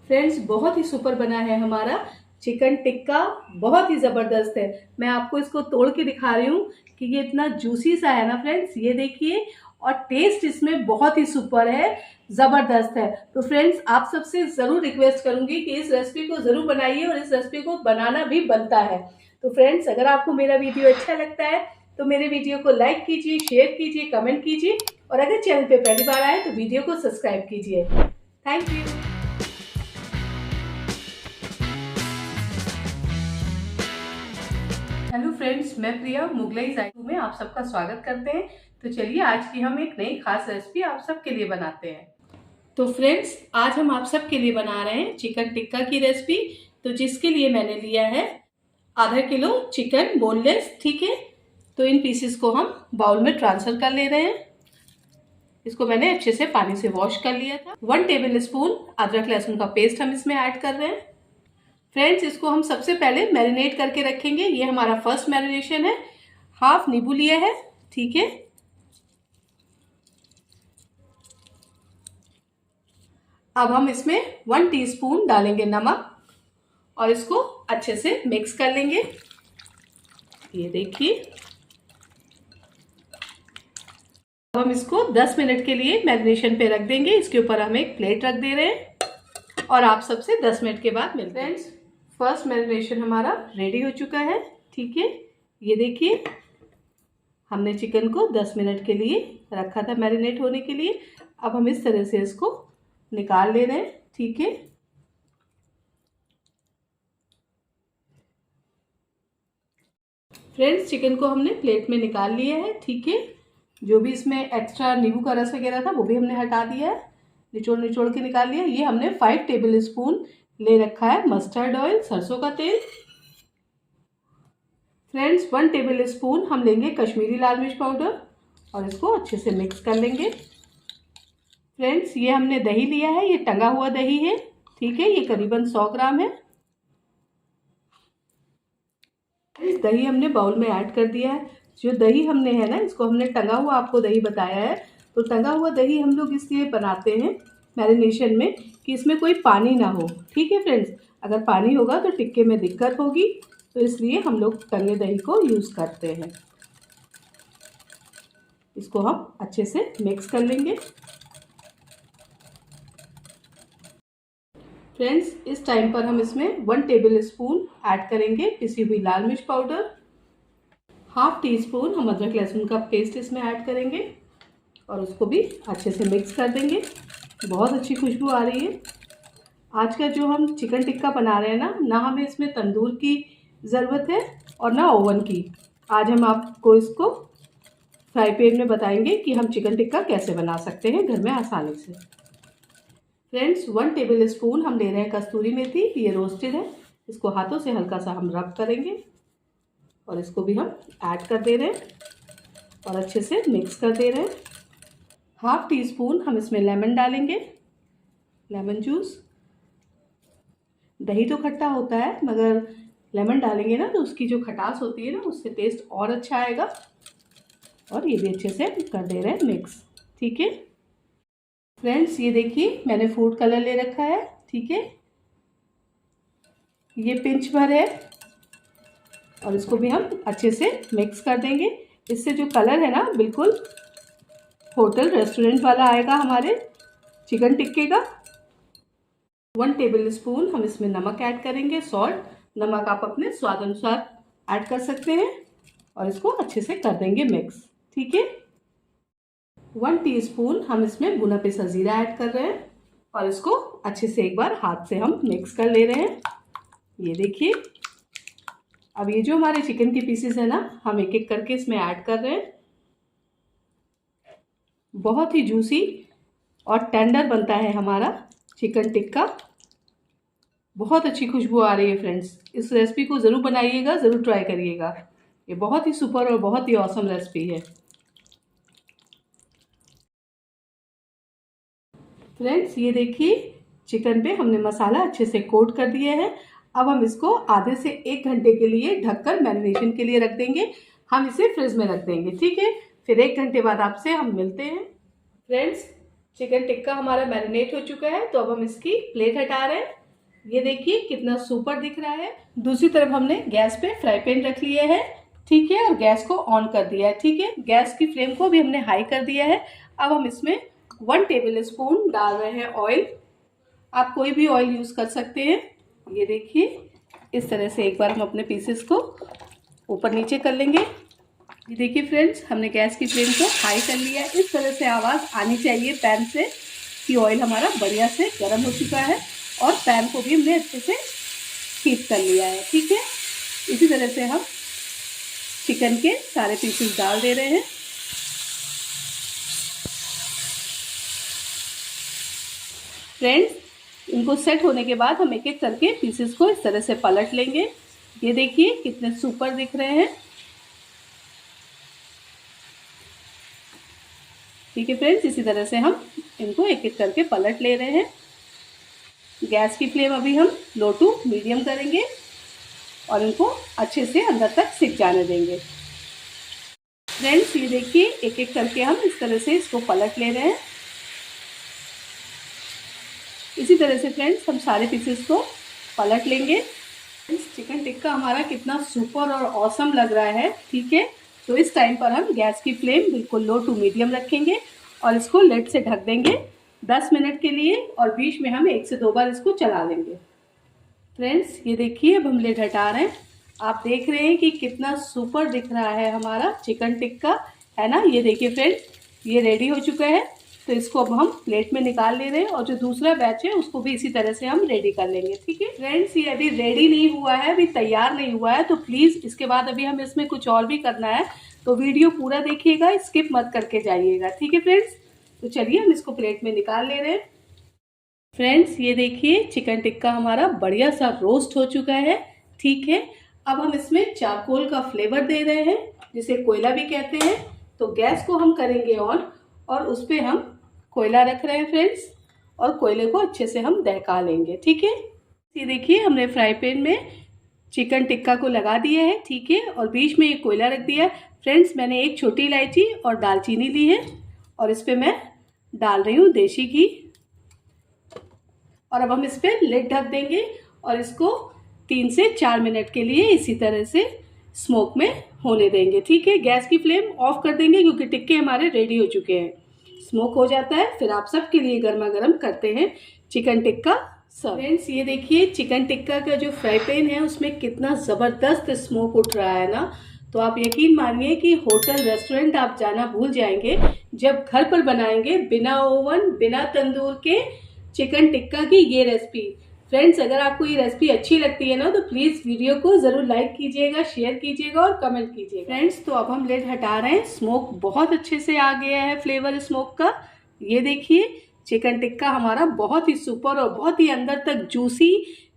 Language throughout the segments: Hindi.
फ्रेंड्स, बहुत ही सुपर बना है हमारा चिकन टिक्का। बहुत ही ज़बरदस्त है। मैं आपको इसको तोड़ के दिखा रही हूँ कि ये इतना जूसी सा है ना फ्रेंड्स, ये देखिए। और टेस्ट इसमें बहुत ही सुपर है, ज़बरदस्त है। तो फ्रेंड्स, आप सबसे ज़रूर रिक्वेस्ट करूंगी कि इस रेसिपी को ज़रूर बनाइए, और इस रेसिपी को बनाना भी बनता है। तो फ्रेंड्स, अगर आपको मेरा वीडियो अच्छा लगता है तो मेरे वीडियो को लाइक कीजिए, शेयर कीजिए, कमेंट कीजिए, और अगर चैनल पे पहली बार आए तो वीडियो को सब्सक्राइब कीजिए। Thank you. हेलो फ्रेंड्स, मैं प्रिया मुगलई जायतू में आप सबका स्वागत करते हैं। तो चलिए, आज की हम एक नई खास रेसिपी आप सबके लिए बनाते हैं। तो फ्रेंड्स, आज हम आप सबके लिए बना रहे हैं चिकन टिक्का की रेसिपी। तो जिसके लिए मैंने लिया है आधा किलो चिकन बोनलेस, ठीक है। तो इन पीसेस को हम बाउल में ट्रांसफर कर ले रहे हैं। इसको मैंने अच्छे से पानी से वॉश कर लिया था। 1 टेबल स्पून अदरक लहसुन का पेस्ट हम इसमें ऐड कर रहे हैं। फ्रेंड्स, इसको हम सबसे पहले मैरिनेट करके रखेंगे। ये हमारा फर्स्ट मैरिनेशन है। हाफ नींबू लिया है, ठीक है। अब हम इसमें 1 टीस्पून डालेंगे नमक, और इसको अच्छे से मिक्स कर लेंगे। ये देखिए। अब हम इसको 10 मिनट के लिए मैरिनेशन पे रख देंगे। इसके ऊपर हम एक प्लेट रख दे रहे हैं, और आप सबसे 10 मिनट के बाद मिलते हैं। फ्रेंड्स, फर्स्ट मैरिनेशन हमारा रेडी हो चुका है, ठीक है। ये देखिए, हमने चिकन को 10 मिनट के लिए रखा था मैरिनेट होने के लिए। अब हम इस तरह से इसको निकाल ले रहे हैं, ठीक है। फ्रेंड्स, चिकन को हमने प्लेट में निकाल लिया है, ठीक है। जो भी इसमें एक्स्ट्रा नींबू का रस वगैरह था वो भी हमने हटा दिया है, निचोड़ निचोड़ के निकाल लिया। ये हमने 5 टेबल स्पून ले रखा है मस्टर्ड ऑयल, सरसों का तेल। फ्रेंड्स, 1 टेबल स्पून हम लेंगे कश्मीरी लाल मिर्च पाउडर, और इसको अच्छे से मिक्स कर लेंगे। फ्रेंड्स, ये हमने दही लिया है, ये टंगा हुआ दही है, ठीक है। ये करीबन 100 ग्राम है। इस दही हमने बाउल में ऐड कर दिया है। जो दही हमने है ना, इसको हमने टंगा हुआ आपको दही बताया है। तो टंगा हुआ दही हम लोग इसलिए बनाते हैं मैरिनेशन में कि इसमें कोई पानी ना हो, ठीक है फ्रेंड्स। अगर पानी होगा तो टिक्के में दिक्कत होगी, तो इसलिए हम लोग टंगे दही को यूज़ करते हैं। इसको हम अच्छे से मिक्स कर लेंगे। फ्रेंड्स, इस टाइम पर हम इसमें 1 टेबल स्पून ऐड करेंगे पिसी हुई लाल मिर्च पाउडर। हाफ टी स्पून हम अदरक लहसुन का पेस्ट इसमें ऐड करेंगे, और उसको भी अच्छे से मिक्स कर देंगे। बहुत अच्छी खुशबू आ रही है। आज का जो हम चिकन टिक्का बना रहे हैं ना हमें इसमें तंदूर की ज़रूरत है और ना ओवन की। आज हम आपको इसको फ्राई पैन में बताएंगे कि हम चिकन टिक्का कैसे बना सकते हैं घर में आसानी से। फ्रेंड्स, 1 टेबल स्पून हम ले रहे हैं कस्तूरी मेथी। ये रोस्टेड है। इसको हाथों से हल्का सा हम रब करेंगे, और इसको भी हम ऐड कर दे रहे हैं, और अच्छे से मिक्स कर दे रहे हैं। हाफ टी स्पून हम इसमें लेमन डालेंगे, लेमन जूस। दही तो खट्टा होता है, मगर लेमन डालेंगे ना तो उसकी जो खटास होती है ना, उससे टेस्ट और अच्छा आएगा। और ये भी अच्छे से कर दे रहे हैं मिक्स, ठीक है। फ्रेंड्स, ये देखिए, मैंने फूड कलर ले रखा है, ठीक है। ये पिंच भर है, और इसको भी हम अच्छे से मिक्स कर देंगे। इससे जो कलर है ना, बिल्कुल होटल रेस्टोरेंट वाला आएगा हमारे चिकन टिक्के का। 1 टेबल स्पून हम इसमें नमक ऐड करेंगे, सॉल्ट। नमक आप अपने स्वाद अनुसार ऐड कर सकते हैं, और इसको अच्छे से कर देंगे मिक्स, ठीक है। 1 टीस्पून हम इसमें भुना पिसा जीरा ऐड कर रहे हैं, और इसको अच्छे से एक बार हाथ से हम मिक्स कर ले रहे हैं। ये देखिए, अब ये जो हमारे चिकन के पीसेस है ना, हम एक एक करके इसमें ऐड कर रहे हैं। बहुत ही जूसी और टेंडर बनता है हमारा चिकन टिक्का। बहुत अच्छी खुशबू आ रही है फ्रेंड्स। इस रेसिपी को ज़रूर बनाइएगा, ज़रूर ट्राई करिएगा। ये बहुत ही सुपर और बहुत ही ऑसम रेसिपी है। फ्रेंड्स, ये देखिए, चिकन पे हमने मसाला अच्छे से कोट कर दिया है। अब हम इसको आधे से 1 घंटे के लिए ढककर मैरिनेशन के लिए रख देंगे। हम इसे फ्रिज में रख देंगे, ठीक है। फिर 1 घंटे बाद आपसे हम मिलते हैं। फ्रेंड्स, चिकन टिक्का हमारा मैरिनेट हो चुका है, तो अब हम इसकी प्लेट हटा रहे हैं। ये देखिए कितना सुपर दिख रहा है। दूसरी तरफ हमने गैस पे फ्राई पैन रख लिया है, ठीक है, और गैस को ऑन कर दिया है, ठीक है। गैस की फ्लेम को भी हमने हाई कर दिया है। अब हम इसमें 1 टेबल स्पून डाल रहे हैं ऑयल। आप कोई भी ऑयल यूज कर सकते हैं। ये देखिए इस तरह से एक बार हम अपने पीसेस को ऊपर नीचे कर लेंगे। ये देखिए फ्रेंड्स, हमने गैस की फ्लेम को हाई कर लिया है। इस तरह से आवाज़ आनी चाहिए पैन से कि ऑयल हमारा बढ़िया से गर्म हो चुका है और पैन को भी हमने अच्छे से हीट कर लिया है, ठीक है। इसी तरह से हम चिकन के सारे पीसेस डाल दे रहे हैं। फ्रेंड्स, इनको सेट होने के बाद हम एक एक करके पीसेस को इस तरह से पलट लेंगे। ये देखिए कितने सुपर दिख रहे हैं, ठीक है फ्रेंड्स। इसी तरह से हम इनको एक एक करके पलट ले रहे हैं। गैस की फ्लेम अभी हम लो टू मीडियम करेंगे और इनको अच्छे से अंदर तक सिक जाने देंगे। फ्रेंड्स, ये देखिए एक एक करके हम इस तरह से इसको पलट ले रहे हैं। इसी तरह से फ्रेंड्स हम सारे पीसेस को पलट लेंगे। चिकन टिक्का हमारा कितना सुपर और ऑसम लग रहा है, ठीक है। तो इस टाइम पर हम गैस की फ्लेम बिल्कुल लो टू मीडियम रखेंगे और इसको लिड से ढक देंगे 10 मिनट के लिए, और बीच में हम 1 से 2 बार इसको चला लेंगे। फ्रेंड्स, ये देखिए अब हम लिड हटा रहे हैं। आप देख रहे हैं कि कितना सुपर दिख रहा है हमारा चिकन टिक्का, है ना। ये देखिए फ्रेंड्स, ये रेडी हो चुका है। तो इसको अब हम प्लेट में निकाल ले रहे हैं और जो दूसरा बैच है उसको भी इसी तरह से हम रेडी कर लेंगे, ठीक है। फ्रेंड्स, ये अभी रेडी नहीं हुआ है, अभी तैयार नहीं हुआ है, तो प्लीज़ इसके बाद अभी हम इसमें कुछ और भी करना है, तो वीडियो पूरा देखिएगा, स्किप मत करके जाइएगा, ठीक है फ्रेंड्स। तो चलिए हम इसको प्लेट में निकाल ले रहे हैं। फ्रेंड्स, ये देखिए चिकन टिक्का हमारा बढ़िया सा रोस्ट हो चुका है, ठीक है। अब हम इसमें चारकोल का फ्लेवर दे रहे हैं, जिसे कोयला भी कहते हैं। तो गैस को हम करेंगे ऑन और उस पर हम कोयला रख रहे हैं फ्रेंड्स, और कोयले को अच्छे से हम दहका लेंगे, ठीक है। ये देखिए हमने फ्राई पैन में चिकन टिक्का को लगा दिया है, ठीक है, और बीच में ये कोयला रख दिया है। फ्रेंड्स, मैंने एक छोटी इलायची और दालचीनी ली है और इस पर मैं डाल रही हूँ देसी घी, और अब हम इस पर लिड ढक देंगे और इसको 3 से 4 मिनट के लिए इसी तरह से स्मोक में होने देंगे, ठीक है। गैस की फ्लेम ऑफ कर देंगे क्योंकि टिक्के हमारे रेडी हो चुके हैं। स्मोक हो जाता है, फिर आप सबके लिए गर्मा गर्म करते हैं चिकन टिक्का सर्व। फ्रेंड्स, ये देखिए चिकन टिक्का का जो फ्राई पैन है उसमें कितना ज़बरदस्त स्मोक उठ रहा है ना। तो आप यकीन मानिए कि होटल रेस्टोरेंट आप जाना भूल जाएंगे जब घर पर बनाएंगे बिना ओवन बिना तंदूर के चिकन टिक्का की ये रेसिपी। फ्रेंड्स, अगर आपको ये रेसिपी अच्छी लगती है ना तो प्लीज़ वीडियो को ज़रूर लाइक कीजिएगा, शेयर कीजिएगा और कमेंट कीजिएगा। फ्रेंड्स, तो अब हम लिड हटा रहे हैं। स्मोक बहुत अच्छे से आ गया है, फ्लेवर स्मोक का। ये देखिए चिकन टिक्का हमारा बहुत ही सुपर और बहुत ही अंदर तक जूसी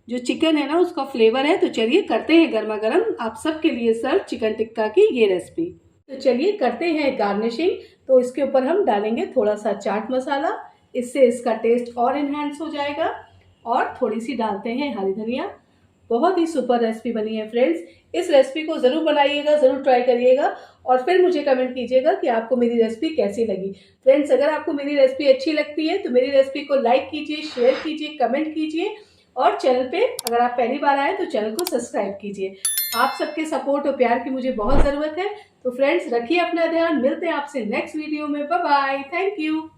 जो चिकन है ना उसका फ्लेवर है। तो चलिए करते हैं गर्मा गर्म आप सबके लिए सर्व चिकन टिक्का की ये रेसिपी। तो चलिए करते हैं गार्निशिंग। तो इसके ऊपर हम डालेंगे थोड़ा सा चाट मसाला, इससे इसका टेस्ट और इन्हांस हो जाएगा, और थोड़ी सी डालते हैं हरी धनिया। बहुत ही सुपर रेसिपी बनी है फ्रेंड्स। इस रेसिपी को ज़रूर बनाइएगा, ज़रूर ट्राई करिएगा और फिर मुझे कमेंट कीजिएगा कि आपको मेरी रेसिपी कैसी लगी। फ्रेंड्स, अगर आपको मेरी रेसिपी अच्छी लगती है तो मेरी रेसिपी को लाइक कीजिए, शेयर कीजिए, कमेंट कीजिए, और चैनल पे अगर आप पहली बार आए तो चैनल को सब्सक्राइब कीजिए। आप सबके सपोर्ट और प्यार की मुझे बहुत ज़रूरत है। तो फ्रेंड्स, रखिए अपना ध्यान, मिलते हैं आपसे नेक्स्ट वीडियो में। Bye bye, thank you.